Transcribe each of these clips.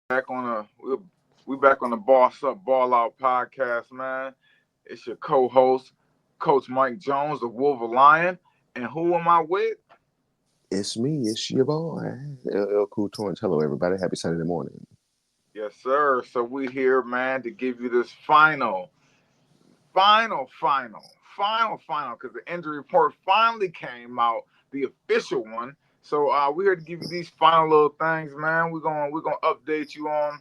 back on we back on the Boss Up Ball Out podcast, man. It's your co-host, Coach Mike Jones, the Wolver Lion, and who am I with? It's me, it's your boy, LL Cool Torrance. Hello, everybody. Happy Saturday morning. Yes, sir. So we here, man, to give you this final, because the injury report finally came out, the official one. So we're here to give you these final little things, man. We're gonna update you on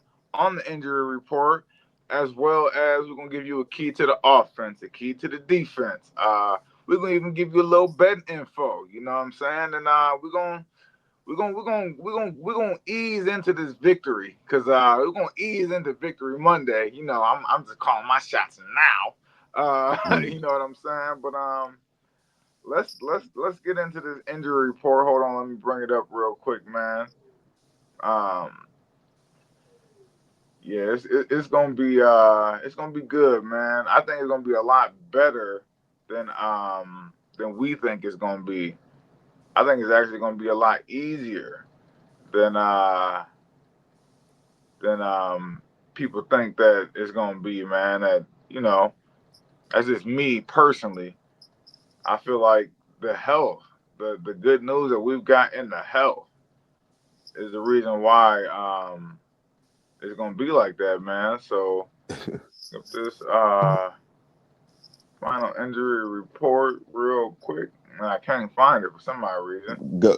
the injury report, as well as we're gonna give you a key to the offense, a key to the defense. We're gonna even give you a little betting info. You know what I'm saying? And we're gonna ease into this victory because we're gonna ease into victory Monday. You know, I'm just calling my shots now. You Mm. know what I'm saying? But let's get into this injury report. Hold on, let me bring it up real quick, man. Um, yeah, it's gonna be good, man. I think it's gonna be a lot better than we think it's gonna be. I think it's actually gonna be a lot easier than than people think that it's gonna be, man. That that's just me personally. I feel like the health, the good news that we've got in the health is the reason why it's gonna be like that, man. So if this final injury report real quick, and I can't find it for some odd reason. Go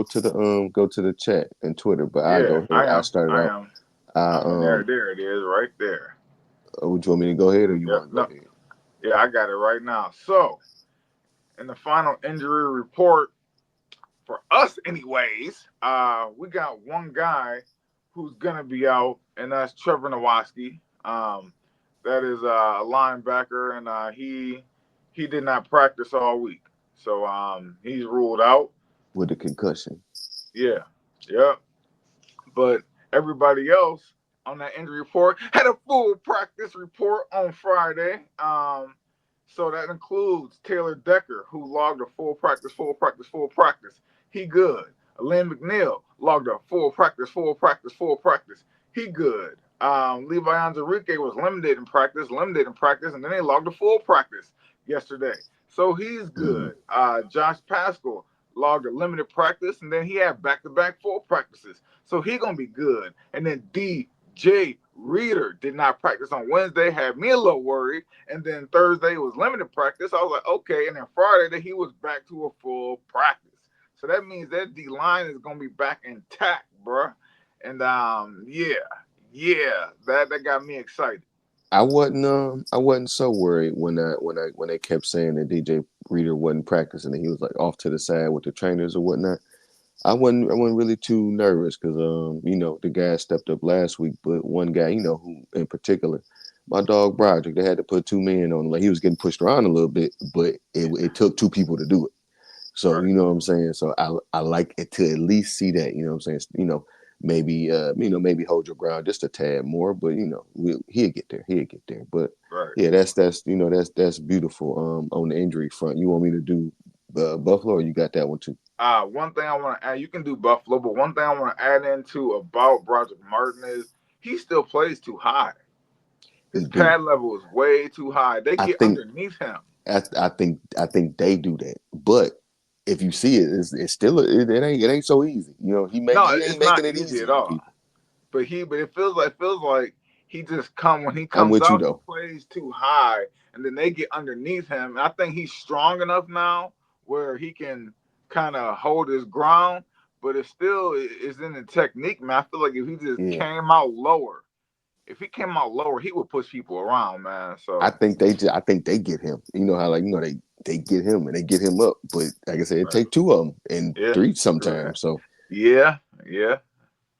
to the chat and Twitter. But I Yeah, go ahead. I started I out. am. I There it is, right there. Would you want me to go ahead or you Yep. want to go No. ahead? Yeah, I got it right now. So in the final injury report for us, anyways, we got one guy who's gonna be out, and that's Trevor Nowatzki. That is a linebacker, and he did not practice all week, so he's ruled out. With a concussion. Yeah, yeah. But everybody else on that injury report had a full practice report on Friday. So that includes Taylor Decker, who logged a full practice. He good. Lynn McNeil logged a full practice. He good. Levi Anzarike was limited in practice, and then they logged a full practice yesterday. So he's Mm. good. Josh Pascal logged a limited practice, and then he had back-to-back full practices. So he gonna be good. And then DJ Reader did not practice on Wednesday, had me a little worried. And then Thursday was limited practice. I was like, okay. And then Friday that he was back to a full practice. So that means that D line is gonna be back intact, bruh. And yeah, that got me excited. I wasn't so worried when they kept saying that DJ Reader wasn't practicing and he was like off to the side with the trainers or whatnot. I wasn't really too nervous because the guy stepped up last week, but one guy who in particular, my dog Broderick, they had to put two men on him. Like he was getting pushed around a little bit, but it took two people to do it. So Right. you know what I'm saying. So I like it to at least see that. You know what I'm saying. Maybe hold your ground just a tad more, but he'll get there. He'll get there. But Right. yeah, that's beautiful. On the injury front, you want me to do Buffalo, or you got that one too? One thing I want to add, you can do Buffalo, but one thing I want to add into about Broderick Martin is he still plays too high. His He do. pad level is way too high. They I get think underneath him. I think they do that, but if you see it, it's still it ain't so easy. No, He ain't it's making not it easy easy at on all. people. But it feels like he just come when he I'm comes with you out, he though. plays too high, and then they get underneath him. And I think he's strong enough now where he can kind of hold his ground, but it still is in the technique, man. I feel like if he just Yeah, came out lower, he would push people around, man. So I think they get him. You know how they get him and they get him up, but like I said, it right. take two of them and Yeah, three yeah, sometimes. So yeah, yeah.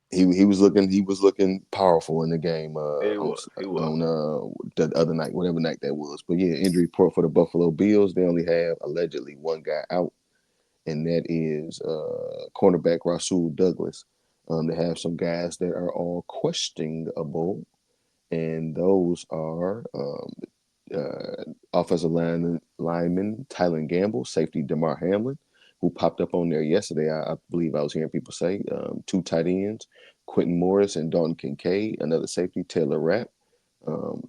he was looking powerful in the game He was. on the other night, whatever night that was. But yeah, injury report for the Buffalo Bills. They only have allegedly one guy out, and that is cornerback Rasul Douglas. They have some guys that are all questionable, and those are offensive lineman Tylen Gamble, safety Damar Hamlin, who popped up on there yesterday. I believe I was hearing people say two tight ends, Quentin Morris and Dalton Kincaid. Another safety, Taylor Rapp. Um,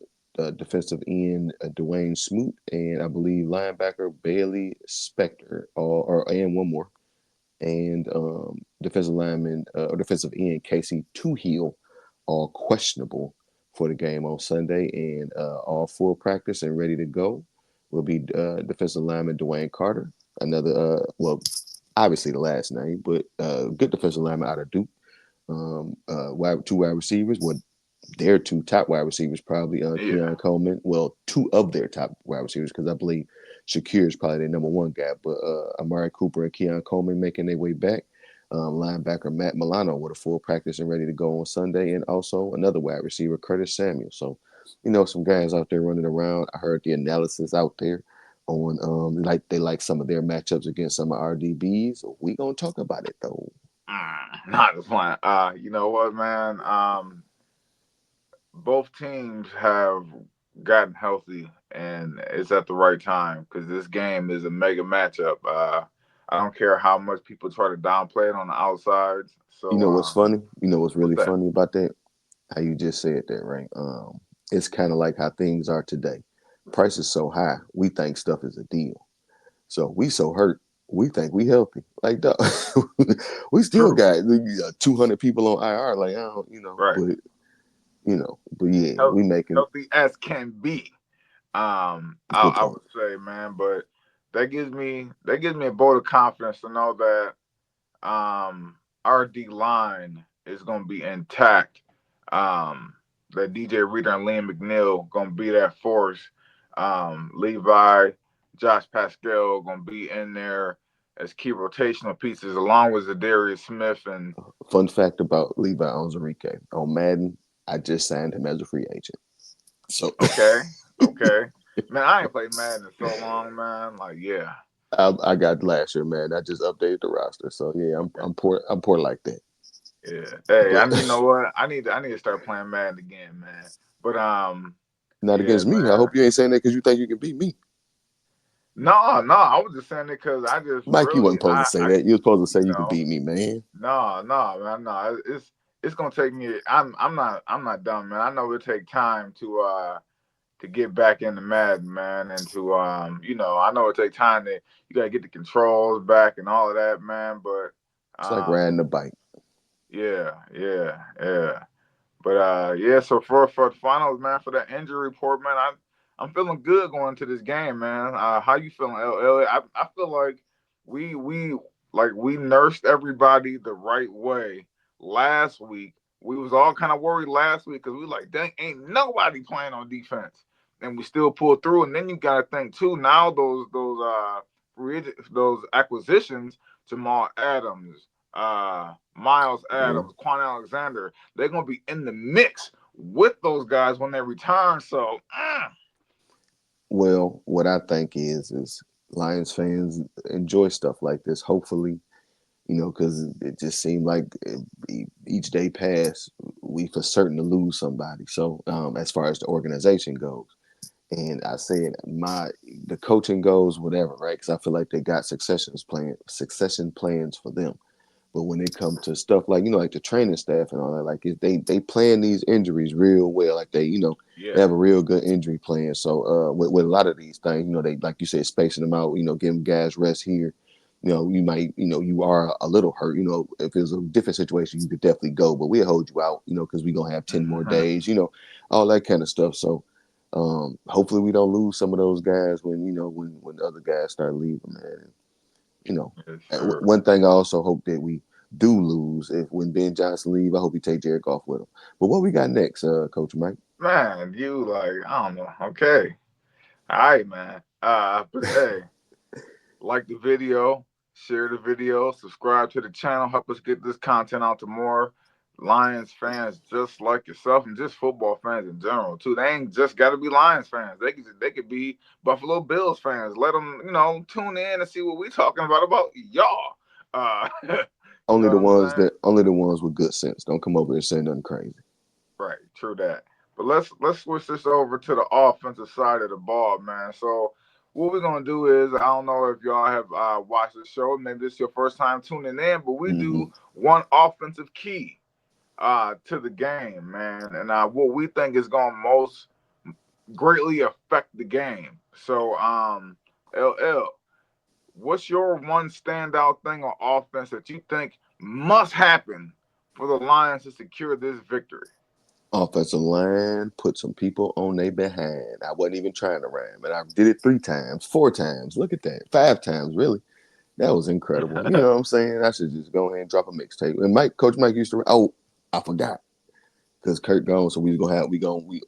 defensive end, Dwayne Smoot, and I believe linebacker Bailey Spector, and one more, and defensive lineman or defensive end Casey Toohill, all questionable for the game on Sunday, and all full practice and ready to go will be defensive lineman Dwayne Carter, another obviously the last name, but good defensive lineman out of Duke. Two wide receivers. Well, their two top wide receivers probably Yeah. Keon Coleman. Well, two of their top wide receivers because I believe Shakir is probably their number one guy. But Amari Cooper and Keon Coleman making their way back. Linebacker Matt Milano with a full practice and ready to go on Sunday, and also another wide receiver Curtis Samuel. So, some guys out there running around. I heard the analysis out there on like they like some of their matchups against some of our DBs. We gonna talk about it though. Not the plan. You know what, man? Both teams have gotten healthy, and it's at the right time because this game is a mega matchup. I don't care how much people try to downplay it on the outsides. You So, know what's funny? You know what's what's really that? funny about that? How you just said that, right? It's kind of like how things are today. Price is so high, we think stuff is a deal. So we so hurt, we think we healthy. Like, duh, we still True. got 200 people on IR. Like, I don't, Right. but yeah, Health, we making healthy as can be. good I point. would say, man, but that gives me a bolt of confidence to know that our D line is gonna be intact. Um, that DJ Reader and Liam McNeil gonna be that force. Levi, Josh Pascal gonna be in there as key rotational pieces, along with Zadarius Smith and Fun fact about Levi Onwuzurike on Madden, I just signed him as a free agent. So okay, okay. Man, I ain't played Madden in so long, man. Like, yeah. I got last year, man. I just updated the roster. So yeah, I'm poor. I'm poor like that. Yeah. Hey, But you know what? I need to start playing Madden again, man. But not yeah, against me. I man. hope you ain't saying that because you think you can beat me. No, no, I was just saying it because I just Mike, you really wasn't supposed to say that. You was supposed to say you you could know, beat me, man. no, no, man, no. It's gonna take me. I'm not dumb, man. I know it take time to get back into Madden, man, and to I know it take time to you gotta get the controls back and all of that, man. But It's like riding um, a bike. yeah, yeah, yeah. But yeah, so for the finals, man, for that injury report, man, I'm feeling good going into this game, man. How you feeling, Elliot? I feel like we we nursed everybody the right way last week. We was all kind of worried last week because we like, dang, ain't nobody playing on defense, and we still pulled through. And then you got to think too. Now those acquisitions, Jamal Adams, Miles Mhm. Adams, Quan Alexander, they're gonna be in the mix with those guys when they return. So, Well, what I think is Lions fans enjoy stuff like this. Hopefully, because it just seemed like each day passed, we for certain to lose somebody. So, as far as the organization goes, and I said the coaching goes whatever, right? Because I feel like they got succession plans for them. But when it comes to stuff like like the training staff and all that, like they plan these injuries real well. Like they yeah. have a real good injury plan. So with a lot of these things, they like you said spacing them out. Giving guys rest here. You might you are a little hurt. If it was a different situation, you could definitely go. But we'll hold you out. Because we're gonna have 10 more Mm-hmm. days. All that kind of stuff. So hopefully we don't lose some of those guys when the other guys start leaving, man. You know, Yes, sir. one thing I also hope that we do lose if when Ben Johnson leave, I hope he take Jared Goff with him. But what we got next, Coach Mike? Man, you like I don't know. Okay, all right, man. But hey, like the video, share the video, subscribe to the channel, help us get this content out to more Lions fans just like yourself and just football fans in general too. They ain't just got to be Lions fans. They could be Buffalo Bills fans. Let them tune in and see what we talking about y'all. You know Only what the I'm ones saying? that only the ones with good sense. Don't come over here and say nothing crazy. Right, true that. But let's switch this over to the offensive side of the ball, man. So what we're gonna do is I don't know if y'all have watched the show. Maybe this is your first time tuning in, but we Hmm. do one offensive key. to the game, man, and what we think is going to most greatly affect the game. So, LL, what's your one standout thing on offense that you think must happen for the Lions to secure this victory? Offensive line put some people on their behind. I wasn't even trying to rhyme, and I did it 3 times, 4 times. Look at that, 5 times, really. That was incredible. You know what I'm saying? I should just go ahead and drop a mixtape. And Coach Mike used to. Oh, I forgot because Kurt gone, so we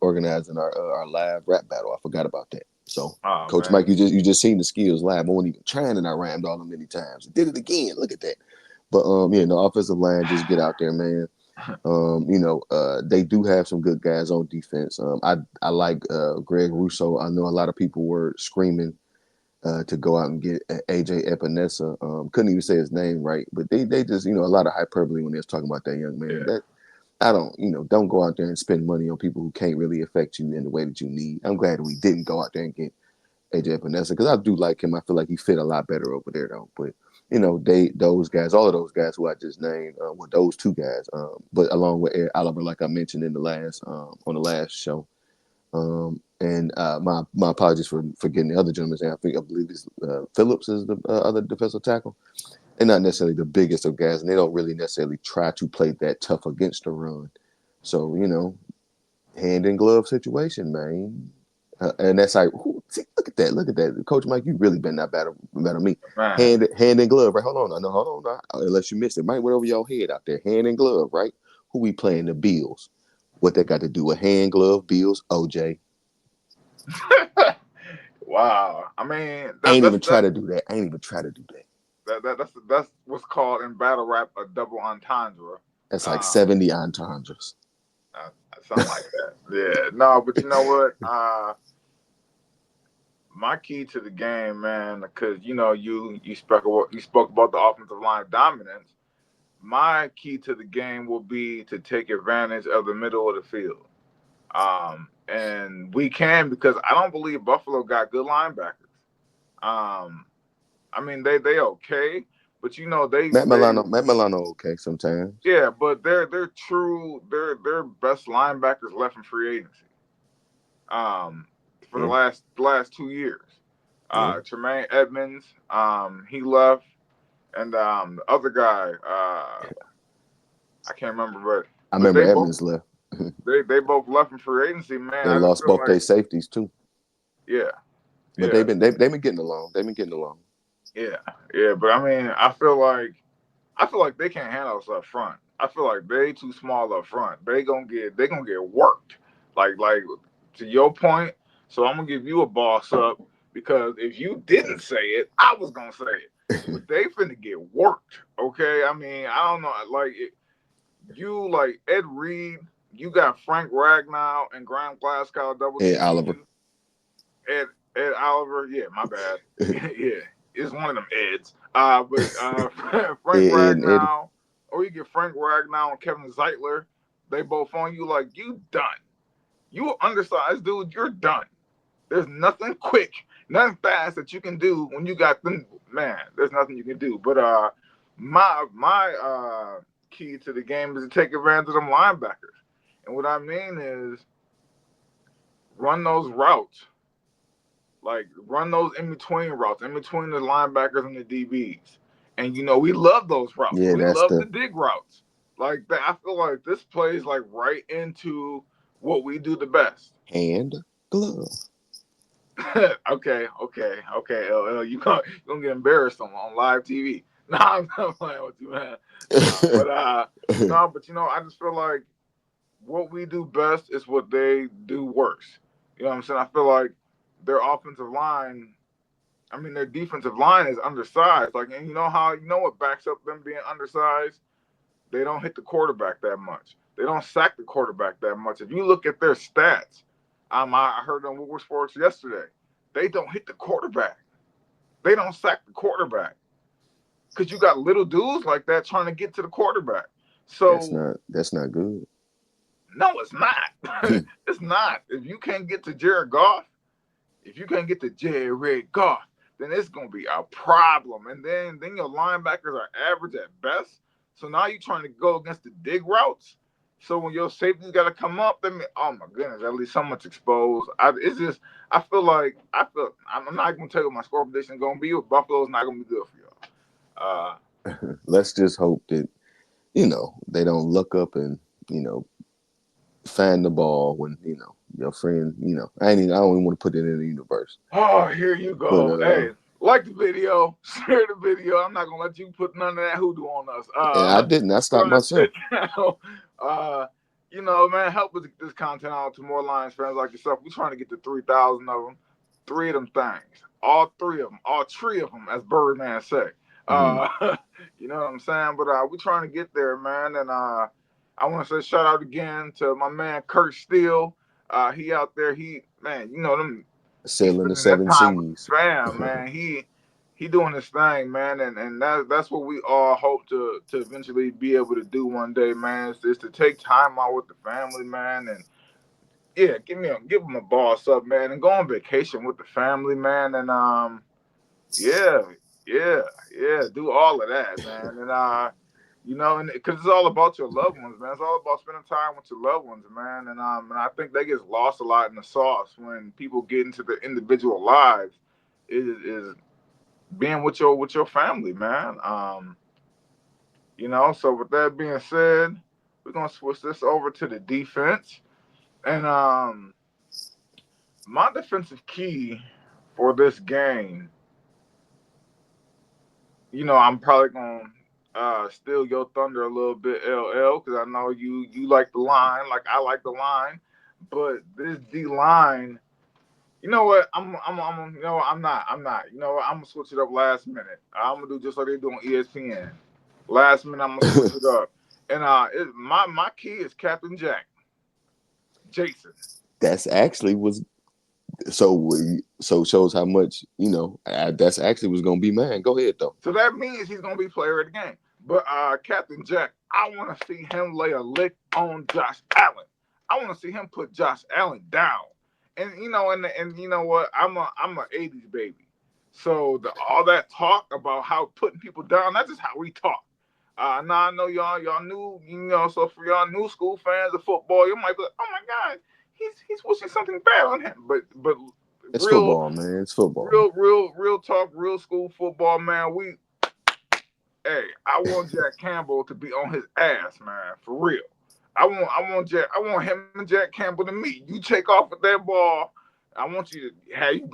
organizing our live rap battle. I forgot about that. So Oh Coach Mike, man. you just seen the skills live. I wasn't even trying, and I rhymed all them many times. Did it again. Look at that. But yeah, the offensive line just get out there, man. They do have some good guys on defense. I like Greg Russo. I know a lot of people were screaming to go out and get AJ Epinesa. Couldn't even say his name right, but they just a lot of hyperbole when they was talking about that young man. Yeah. That I don't go out there and spend money on people who can't really affect you in the way that you need. I'm glad we didn't go out there and get AJ Epinesa because I do like him. I feel like he fit a lot better over there though. But those guys, all of those guys who I just named, were those two guys. But along with Ed Oliver, like I mentioned in the last on the last show. And my apologies for getting the other gentleman's name. I believe it's Phillips is the other defensive tackle. They're not necessarily the biggest of guys, and they don't really necessarily try to play that tough against the run. So hand in glove situation, man. And that's like, see, look at that, Coach Mike. You really been that better me. Man. Hand in glove, right? Hold on, no, hold on, unless you missed it, Mike went over your head out there. Hand in glove, right? Who we playing? The Bills. What they got to do with hand glove? Bills. OJ. Wow. I mean, I that ain't that's even try that, to do that. I ain't even try to do that. that's what's called in battle rap a double entendre. That's like Um, 70 entendres. uh, Something like that. Yeah. No, but you know what? My key to the game, man, because you spoke about the offensive line dominance. My key to the game will be to take advantage of the middle of the field. And we can because I don't believe Buffalo got good linebackers. Um, I mean they okay, but they Matt Milano, okay, sometimes. yeah, but they're true they're best linebackers left in free agency. Um, for Yeah, the last 2 years, yeah. Tremaine Edmonds, he left, and the other guy, I can't remember, I but remember Edmonds left. they both left in free agency. Man, They I just lost feel both like their safeties too. yeah, But yeah, they've been getting along. They've been getting along. yeah, yeah. But I mean, I feel like they can't handle us up front. I feel like they too small up front. They gonna get worked. Like to your point. So I'm gonna give you a boss up because if you didn't say it, I was gonna say it. But they finna get worked. Okay. I mean, I don't know. You like Ed Reed. You got Frank Ragnow and Graham Glasgow double Ed teaming Oliver. you. Ed Oliver. Yeah, my bad. Yeah, it's one of them Eds. But Frank Ed and Eddie. Ragnow, or you get Frank Ragnow and Kevin Zeitler. They both on you like you done. You an undersized dude. You're done. There's nothing quick, nothing fast that you can do when you got them. Man, there's nothing you can do. But my key to the game is to take advantage of them linebackers. And what I mean is run those routes. Like run those in between routes, in between the linebackers and the DBs. And we love those routes. Yeah, We that's love the the dig routes. Like that, I feel like this plays like right into what we do the best. hand glove. Okay. LL, you gonna get embarrassed on live TV. Nah, I'm not playing with you, man. No, but I just feel like what we do best is what they do worse. You know what I'm saying? I feel like their offensive line I mean, their defensive line is undersized. Like, and what backs up them being undersized? They don't hit the quarterback that much. They don't sack the quarterback that much. If you look at their stats, I heard on Woodward Sports yesterday. They don't hit the quarterback. They don't sack the quarterback because you got little dudes like that trying to get to the quarterback. So That's not good. no, it's not. It's not. If you can't get to Jared Goff, if you can't get to Jared Goff, then it's gonna be a problem. And then your linebackers are average at best. So now you're trying to go against the dig routes. So when your safety's got to come up, I mean, oh my goodness, at least someone's exposed. It's just, I'm not gonna tell you what my score prediction gonna be. But Buffalo's not gonna be good for y'all. Let's just hope that they don't look up and you know find the ball when your friend. I don't even want to put it in the universe, Oh, here you but go. Hey, like the video, share the video. I'm not gonna let you put none of that hoodoo on us. and I didn't. I stopped Subscribe to myself. the channel. Man, help us get this content out to more Lions fans like yourself. We're trying to get to 3,000 of them. Three of them things. All three of them. All three of them, as Birdman say. Mhm. Uh, you know what I'm saying? But we're trying to get there, man. And I want to say shout out again to my man Kurt Steele. He out there. Man, them he's Sailing the spending that seven time with seas. the fam, man. He doing his thing, man, and that's what we all hope to eventually be able to do one day, man. Is to take time out with the family, man, and yeah, give him a boss up, man, and go on vacation with the family, man, and yeah, yeah, yeah, do all of that, man, and and because it's all about your loved ones, man. It's all about spending time with your loved ones, man, and I think that gets lost a lot in the sauce when people get into the individual lives. Is being with your family, man. So with that being said, we're gonna switch this over to the defense. And my defensive key for this game, I'm probably gonna steal your thunder a little bit, LL, because I know you like the line, like I like the line. But this D line, you know what? I'm not. You know what? I'm gonna switch it up last minute. I'm gonna do just like they do on ESPN. Last minute, I'm gonna switch it up. And my key is Captain Jack, Jason. That's actually was so. So shows how much that's actually was gonna be mine. Go ahead though. So that means he's gonna be player of the game. But Captain Jack, I want to see him lay a lick on Josh Allen. I want to see him put Josh Allen down. And and you know what? I'm a '80s baby. So all that talk about how putting people down, that's just how we talk. Now I know y'all new, so for y'all new school fans of football, you might be like, oh my God, he's wishing something bad on him. But It's real, football, man. It's football. real talk, real school football, man. I want Jack Campbell to be on his ass, man, for real. I want him and Jack Campbell to meet. You take off with that ball. I want you to have you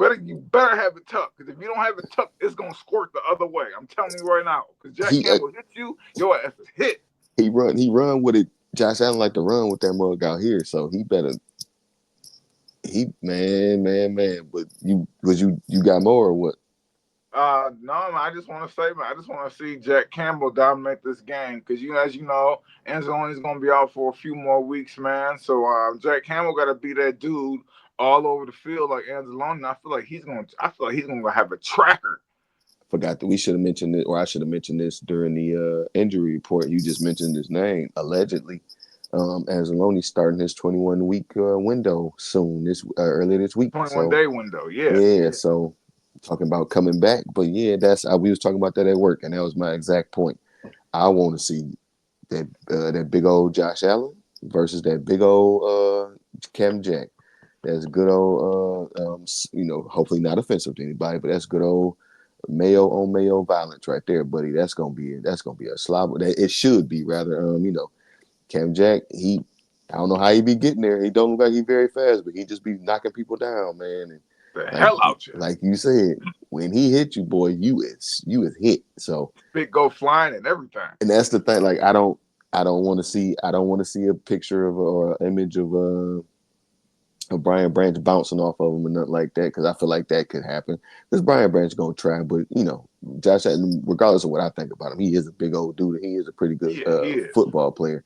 better have it tucked. Because if you don't have it tucked, it's gonna squirt the other way. I'm telling you right now. Because Jack He uh, Campbell hits you, your ass is hit. he run with it. Josh Allen like to run with that mug out here, so he better. Man. But you got more or what? No, I just want to say, man, I just want to see Jack Campbell dominate this game because as you know, Anzalone's gonna be out for a few more weeks, man. So Jack Campbell got to be that dude all over the field like Anzalone. I feel like he's gonna have a tracker. Forgot that we should have mentioned it, or I should have mentioned this during the injury report. You just mentioned his name. Allegedly, Anzalone's starting his 21-week window soon. This earlier this week. 21-day So window. Yeah, yeah, yeah, so talking about coming back, but yeah, we was talking about that at work, and that was my exact point. I want to see that big old Josh Allen versus that big old Cam Jack. That's good old, hopefully not offensive to anybody, but that's good old Mayo on Mayo violence right there, buddy. That's gonna be a slobber. It should be rather. Cam Jack. I don't know how he be getting there. He don't look like he very fast, but he just be knocking people down, man. And the like hell out you. like you said, when he hit you, boy, you is hit. So, Big go flying and everything. and that's the thing. Like I don't want to see a picture of or an image of Brian Branch bouncing off of him and nothing like that, because I feel like that could happen. Because Brian Branch gonna try, but Josh Allen, regardless of what I think about him, he is a big old dude. He is a pretty good Yeah, he is. football player.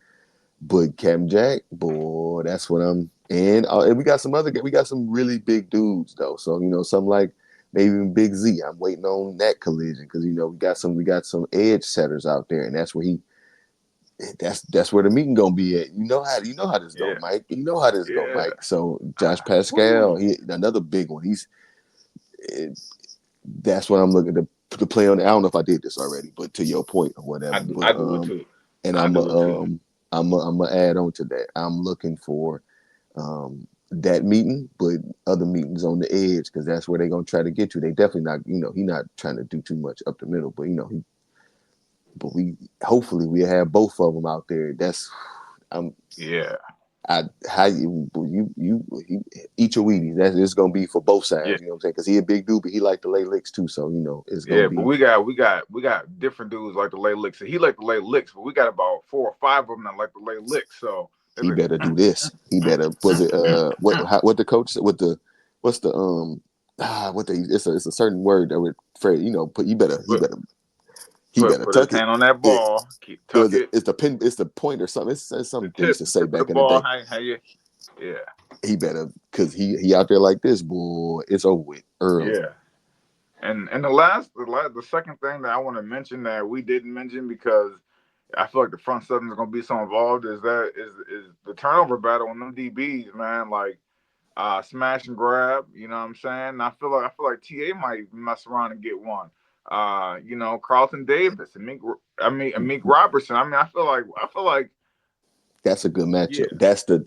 But Cam Jack, boy, that's what I'm. And we got we got some really big dudes though. So some like maybe even Big Z. I'm waiting on that collision because we got some edge setters out there, and that's where the meeting gonna be at. You know how this go, Yeah, Mike. You know how this go, yeah. Mike. So Josh Pascal, Whew. he another big one. It, that's what I'm looking to play on. I don't know if I did this already, but to your point or whatever. But I do it too. and I I'm do it too. I'm gonna add on to that. I'm looking for that meeting, but other meetings on the edge because that's where they're gonna try to get you. They definitely not, he not trying to do too much up the middle, but but we hopefully we have both of them out there. That's I'm Yeah, I how you eat your Wheaties. That's it's gonna be for both yeah, sides. You know what I'm saying? Because he a big dude, but he like to lay licks too. So it's gonna yeah. But be we got different dudes like to lay licks. He like to lay licks, but we got about 4 or 5 of them that like to lay licks. So he better do this. He better was it what the coach said what the what's the what the it's a certain word that would Fred put put he better put his tuck it. hand on that It ball, keep it tuck was it. it's the pin it's the point or something. It's The something they tip, used to the say tip of the back in the ball. day. How you? Yeah, He better because he out there like this, boy. It's over with early. yeah. And the second thing that I want to mention that we didn't mention because I feel like the front seven is gonna be so involved is the turnover battle on them DBs, man. Like smash and grab, you know what I'm saying? I feel like TA might mess around and get one. Carlton Davis and Meek Robertson. I feel like That's a good matchup. yeah, That's the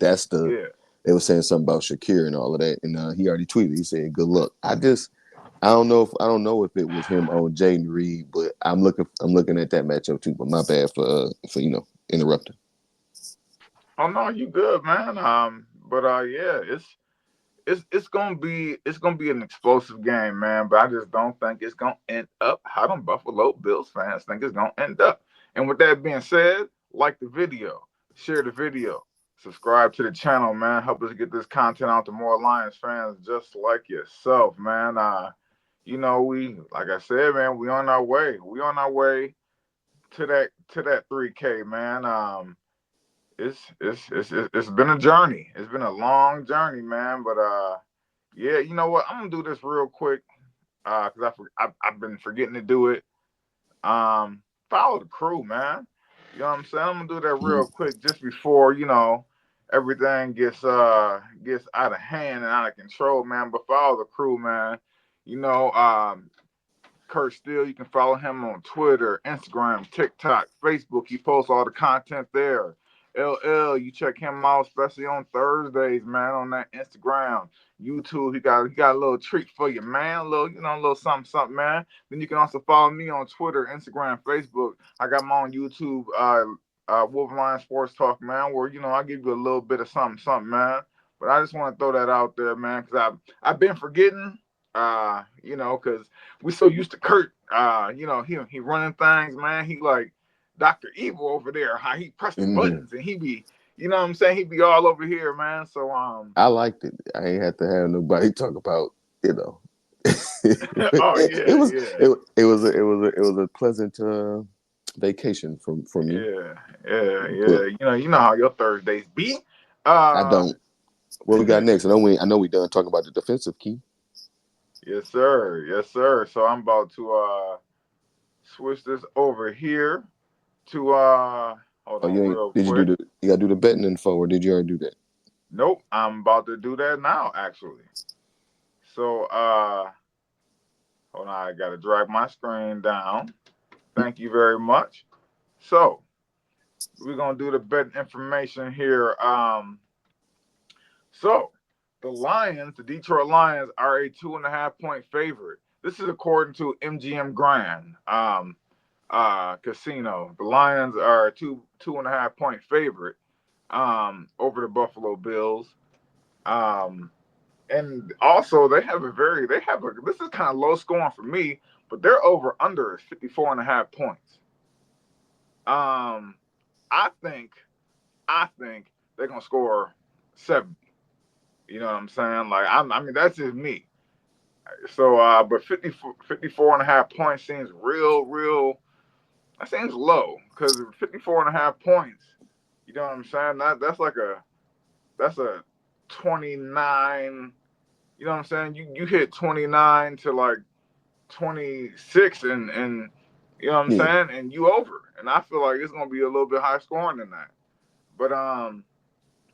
yeah. they were saying something about Shakir and all of that, and he already tweeted. He said, "Good luck." I don't know if it was him on Jaden Reed, but I'm looking at that matchup too. But my bad for interrupting. Oh no, you good, man. But yeah, it's gonna be an explosive game, man. But I just don't think it's gonna end up how them Buffalo Bills fans think it's gonna end up. And with that being said, like the video, share the video, subscribe to the channel, man. Help us get this content out to more Lions fans just like yourself, man. We like I said, man, we on our way. We on our way to that 3K, man. It's been a journey. It's been a long journey, man. But yeah, you know what? I'm gonna do this real quick because I've been forgetting to do it. Follow the crew, man. You know what I'm saying? I'm gonna do that real Mhm. quick just before everything gets out of hand and out of control, man. But follow the crew, man. You know, Kurt Steele, you can follow him on Twitter, Instagram, TikTok, Facebook. He posts all the content there. LL, you check him out, especially on Thursdays, man, on that Instagram. YouTube, he got a little treat for you, man. A little something, something, man. Then you can also follow me on Twitter, Instagram, Facebook. I got my own YouTube, Wolverine Sports Talk, man, where I give you a little bit of something, something, man. But I just want to throw that out there, man, because I've been forgetting, because we so used to Kurt. He running things, man. He like Dr. Evil over there. How he press the Mhm. buttons and he be, you know what I'm saying? He be all over here, man. So I liked it. I ain't had to have nobody talk about you know. oh it yeah, was yeah, it was a pleasant vacation for me, yeah, yeah, but yeah. You know how your Thursdays be. I Uh don't. What we got next? I know we done talking about the defensive key. yes, sir. Yes, sir. So I'm about to switch this over here to hold Oh, you on ain't? real Did you do quick. the? You got to do the betting info, or did you already do that? Nope, I'm about to do that now actually. So hold on, I gotta drag my screen down. Thank you very much. So we're gonna do the bet information here. So the Detroit Lions, are a 2.5 point favorite. This is according to MGM Grand Casino. The Lions are a two and a half point favorite over the Buffalo Bills. Um, and also they have a this is kind of low scoring for me, but their over under is 54.5 points. Um, I think they're gonna score 70. You know what I'm saying? Like I mean that's just me. So but 54.5 points seems real. That seems low because 54.5 points. You know what I'm saying? That's a 29. You know what I'm saying? You hit 29 to like 26 and you know what I'm Yeah. saying? And you over. And I feel like it's gonna be a little bit high scoring than that. But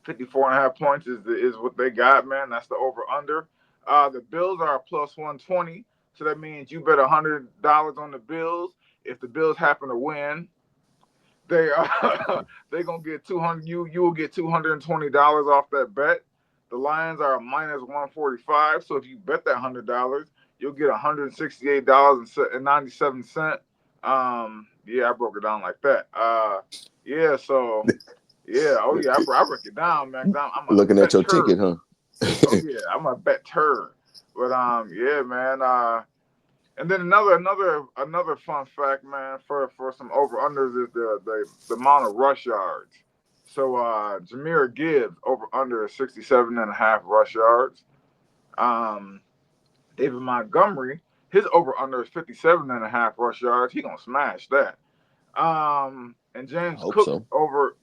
54.5 points is what they got, man. That's the over under. The Bills are plus 120. So that means you bet $100 on the Bills. If the Bills happen to win, they they gonna get 200. You will get $220 off that bet. The Lions are minus 145. So if you bet that $100, you'll get $168.97. Yeah, I broke it down like that. Yeah. So yeah. Oh yeah, I break it down, man. 'Cause I'm a Looking at your bettor. ticket, huh? Oh yeah, I'm a bettor. But yeah, man. And then another fun fact, man, for some over unders is the amount of rush yards. So Jahmyr Gibbs over under 67 and a half rush yards. Um, David Montgomery, his over under is 57 and a half rush yards. He gonna smash that. And I James hope Cook so. over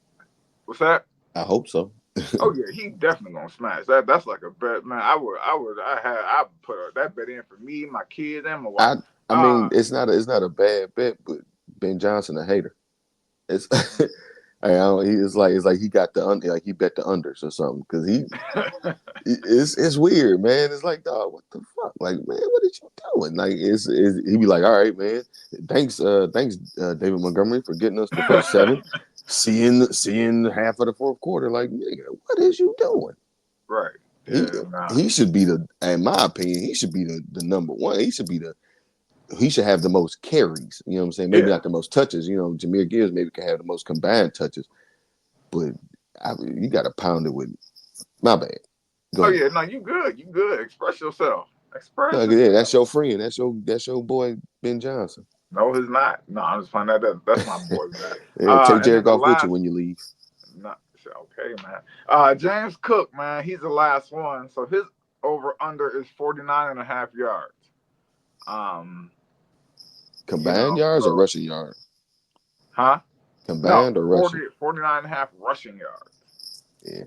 what's that? I hope so. Oh yeah, he definitely gonna smash that. That's like a bet, man. I put that bet in for me, my kids, and my wife. I I mean, Uh, it's not a bad bet, but Ben Johnson a hater. It's it's like he got the under, like he bet the unders or something because it's weird, man. It's like, dog, what the fuck? Like, man, what did you doing? Like, he be like, all right, man. Thanks, David Montgomery for getting us the first seven. Seeing half of the fourth quarter. Like, nigga, what is you doing? right. He Yeah. Nah. he should be in my opinion, he should be the number one. He should have the most carries. You know what I'm saying? Maybe Yeah. not the most touches. You know, Jahmyr Gibbs maybe can have the most combined touches, but you got to pound it with. My bad. Go Oh ahead. yeah. No, you good. You good. Express yourself. Express No, yeah, yourself. that's your friend. That's your boy Ben Johnson. No, he's not. No, I'm just finding that's my boy, man. Yeah, take And then Jared the Goff with you last, when you leave. not okay, man. James Cook, man, he's the last one. So his over under is 49 and a half yards. Um, Combined yards or so rushing yards? huh? No, Combined or rushing? 49 and a half rushing yards. Yeah.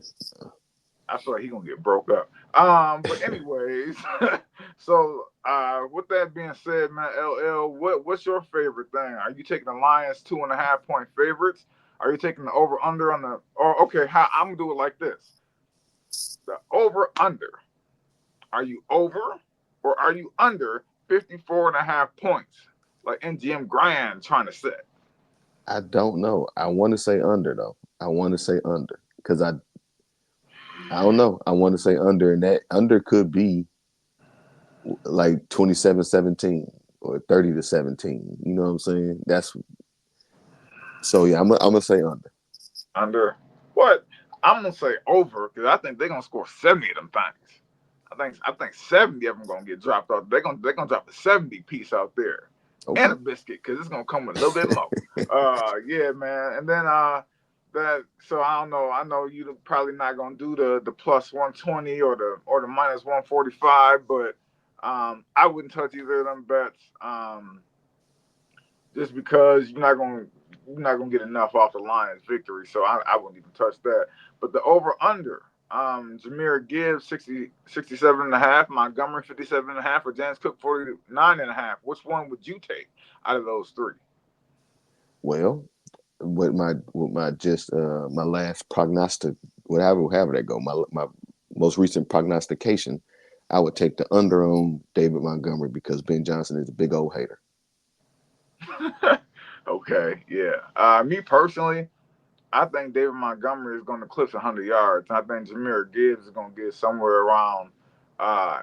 I feel like he's gonna get broke up. But anyways, so with that being said, man, LL, what's your favorite thing? Are you taking the Lions 2.5 point favorites? Are you taking the over under on the or okay, how I'm gonna do it like this. The over under. Are you over or are you under 54 and a half points? Like NGM Grand trying to set. I don't know. I want to say under though. I want to say under because I don't know. I want to say under, and that under could be like 27-17 or 30-17. You know what I'm saying? That's so yeah. I'm gonna say under. Under what? I'm gonna say over because I think they're gonna score 70 of them things. I think 70 of them gonna get dropped off. They're gonna drop a 70 piece out there and a Okay. biscuit because it's gonna come with a little bit more. Yeah, man. And then that so I don't know. I know you probably not gonna do the plus 120 or the minus 145, but I wouldn't touch either of them bets. Just because you're not gonna get enough off the Lions victory, so I wouldn't even touch that. But the over under, Jahmyr Gibbs 67 and a half, Montgomery 57 and a half, or James Cook 49 and a half. Which one would you take out of those three? Well, with my just my last prognostic, however that go, my most recent prognostication, I would take the under on David Montgomery because Ben Johnson is a big old hater. Okay, yeah. Me personally, I think David Montgomery is going to clip 100 yards. I think Jahmyr Gibbs is going to get somewhere around uh,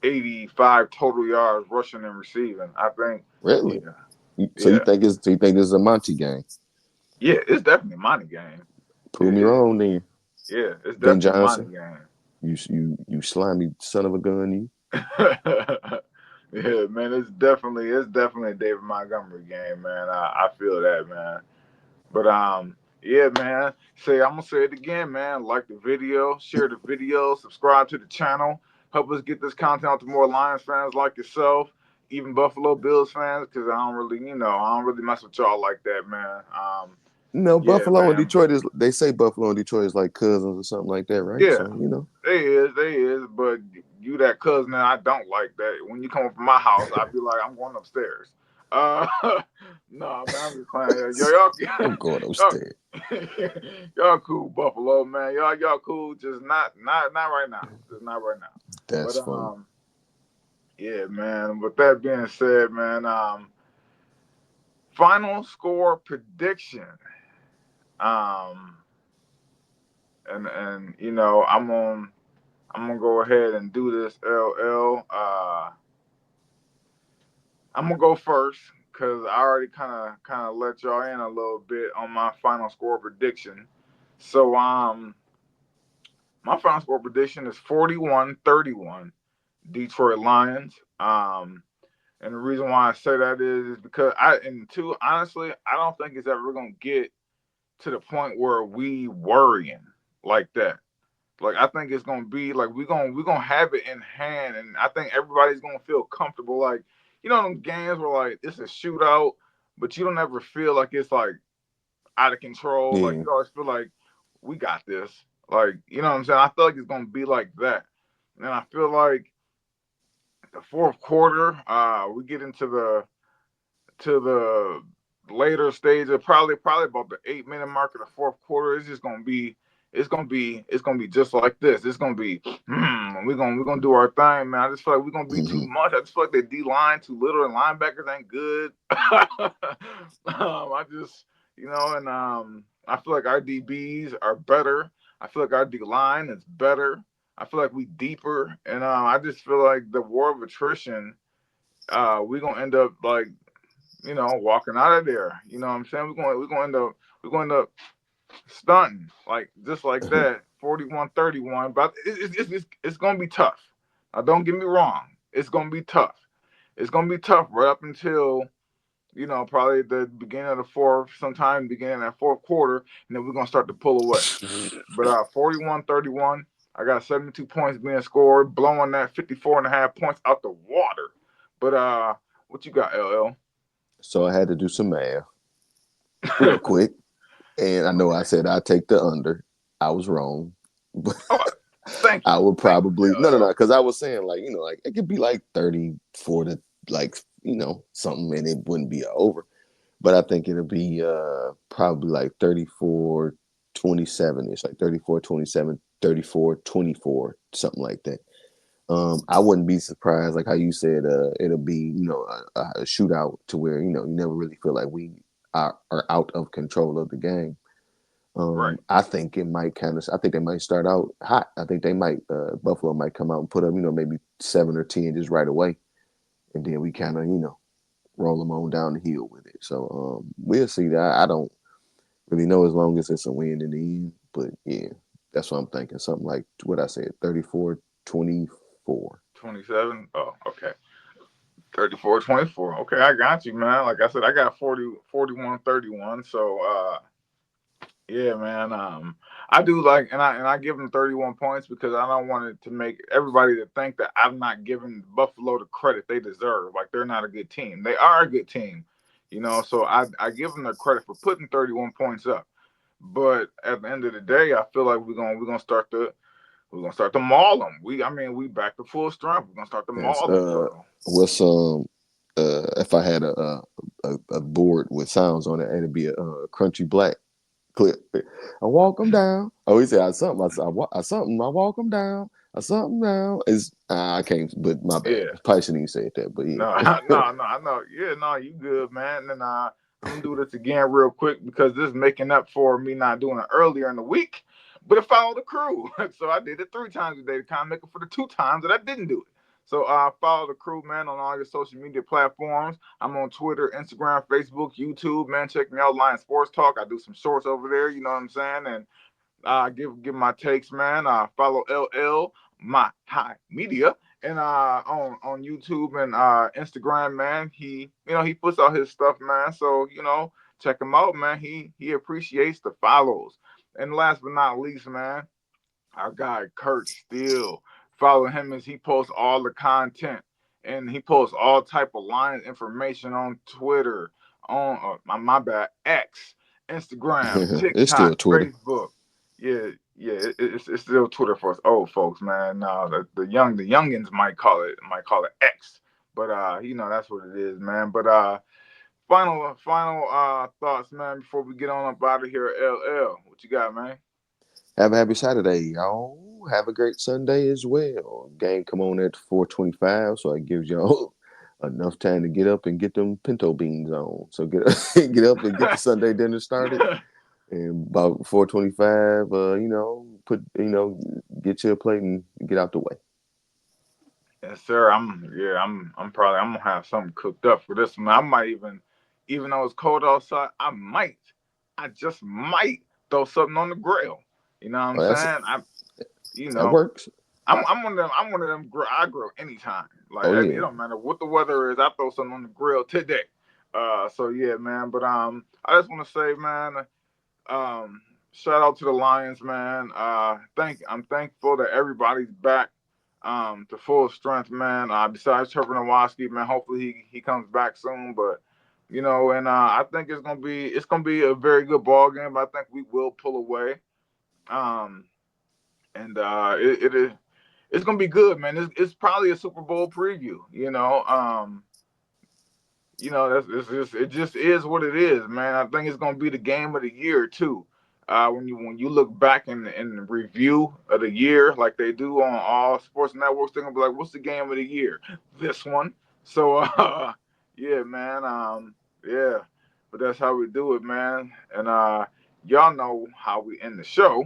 85 total yards rushing and receiving. I think, Really? yeah, So you yeah, think this is a Monty game? yeah. It's definitely a money game. Prove me It, wrong, then. yeah, it's Ben definitely a money Johnson, game. you slimy son of a gun, you. Yeah, man, it's definitely a David Montgomery game, man. I feel that, man. But yeah, man. I'm gonna say it again, man. Like the video, share the video, subscribe to the channel, help us get this content out to more Lions fans like yourself, even Buffalo Bills fans, because I don't really mess with y'all like that, man. Yeah, Buffalo and man. Detroit they say Buffalo and Detroit is like cousins or something like that, right? Yeah, So, they is, but you that cousin and I don't like that. When you come from my house, I be like, I'm going upstairs. Uh, no, man, I'm just playing. Yo, I'm going y'all, upstairs. y'all cool, Buffalo, man. Y'all cool, just not right now, just not right now. But That's funny. yeah, man. With that being said, man, Final score prediction. Um, and I'm gonna go ahead and do this. LL. I'm gonna go first because I already kind of let y'all in a little bit on my final score prediction. So my final score prediction is 41-31, Detroit Lions. And the reason why I say that is because honestly, I don't think it's ever gonna get to the point where we worrying like that. Like I think it's gonna be like we're gonna have it in hand, and I think everybody's gonna feel comfortable. Like them games where like it's a shootout, but you don't ever feel like it's like out of control. Like Yeah. you always feel like we got this. Like what I'm saying. I feel like it's gonna be like that, and I feel like the fourth quarter, we get into the later stage of probably about the 8 minute mark of the fourth quarter. It's just gonna be just like this. It's gonna be we're gonna do our thing, man. I just feel like we're gonna be too much. I just feel like the D line too little and linebackers ain't good. I just and I feel like our DBs are better. I feel like our D line is better. I feel like we deeper, and I just feel like the war of attrition. We're gonna end up like walking out of there. You know what I'm saying? We're going to stunting like just like that, 41-31. But it's gonna be tough. Now, don't get me wrong. It's gonna be tough. It's gonna be tough right up until probably the beginning of the fourth, sometime beginning of that fourth quarter, and then we're gonna start to pull away. But 41-31, I got 72 points being scored, blowing that 54 and a half points out the water. But what you got, LL? So I had to do some math real quick, and I know I Okay. said I take the under. I was wrong, but Oh, thank I you. would Thank you, probably no, LL. because I was saying like like it could be like 34 to like something, and it wouldn't be over. But I think it'll be probably like 34-27 ish, like 34-27, 34-24, something like that. I wouldn't be surprised, like how you said, it'll be a shootout to where you never really feel like we are out of control of the game. Right. I think it might I think they might start out hot. I think they might Buffalo might come out and put up maybe 7 or 10 just right away, and then we kind of roll them on down the hill with it. So we'll see. That I don't really know as long as it's a win in the end, but yeah, that's what I'm thinking. Something like what I said, 34-24. 27. Oh, okay. 34-24. Okay, I got you, man. Like I said, I got 41-31. So yeah, man. I do like, and I give them 31 points because I don't want it to make everybody to think that I'm not giving Buffalo the credit they deserve. Like they're not a good team. They are a good team, So I give them the credit for putting 31 points up. But at the end of the day, I feel like we're gonna start to maul them. We back to full strength. We're gonna start to Yes. maul them. So What's if I had a board with sounds on it, it'd be a crunchy black clip. I walk them down. Oh, he said I something. I something. I walk them down. I something down. Is I can't. But my bad. yeah, Probably shouldn't even say that. But no, yeah. no, no, I know. Yeah, no, you good, man. And I'm gonna do this again real quick because this is making up for me not doing it earlier in the week. But it followed the crew, so I did it 3 times a day to kind of make up for the 2 times that I didn't do it. So follow the crew, man, on all your social media platforms. I'm on Twitter, Instagram, Facebook, YouTube, man. Check me out, Lion Sports Talk. I do some shorts over there. You know what I'm saying? And give my takes, man. Follow LL My High Media and on YouTube and Instagram, man. He puts out his stuff, man. So check him out, man. He appreciates the follows. And last but not least, man, our guy Kurt Steele. Follow him as he posts all the content and he posts all type of Lions information on Twitter, on my bad X, Instagram, It's still TikTok, Twitter. Facebook. Yeah, yeah, it's still Twitter for us old folks, man. The youngins might call it X, but that's what it is, man. But final thoughts, man, before we get on up out of here. LL, what you got, man? Have a happy Saturday, y'all. Have a great Sunday as well. Game come on at 4:25, so it gives y'all enough time to get up and get them pinto beans on. So get get up and get the Sunday dinner started. And about 4:25, get you a plate and get out the way. Yes, sir. I'm probably I'm gonna have something cooked up for this one. I might even though it's cold outside, I just might throw something on the grill. You know what I'm Oh, saying? You that know, works. I'm one of them. I grill anytime. Like Oh it yeah. don't matter what the weather is. I throw something on the grill today. So yeah, man. But I just want to say, man, um, shout out to the Lions, man. I'm thankful that everybody's back to full strength, man. Besides Trevor Nowatzki, man, hopefully he comes back soon. But and I think it's gonna be a very good ball game. I think we will pull away. Um, and it is it's gonna be good, man. It's probably a Super Bowl preview. It just is what it is, man. I think it's gonna be the game of the year too. When you look back in review of the year, like they do on all sports networks, they're gonna be like, "What's the game of the year? This one." So, yeah, man. Yeah, but that's how we do it, man. And y'all know how we end the show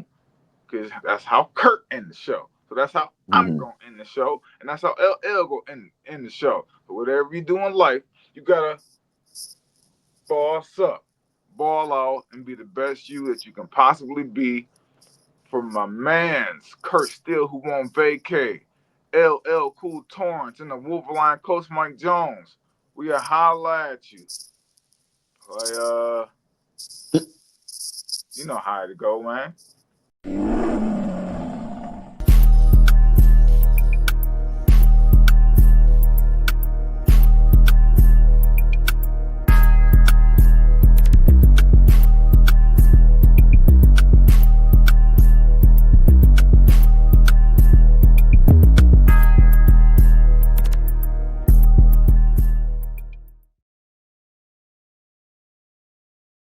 because that's how Kurt end the show. So that's how I'm Mhm. gonna end the show, and that's how LL go end the show. So whatever you do in life, you gotta boss up, ball out, and be the best you that you can possibly be. For my man's Kurt Steele, who won't vacate, LL Cool Torrance, and the Wolverine Coach Mike Jones. We are holla at you. Like, you know how to go, man.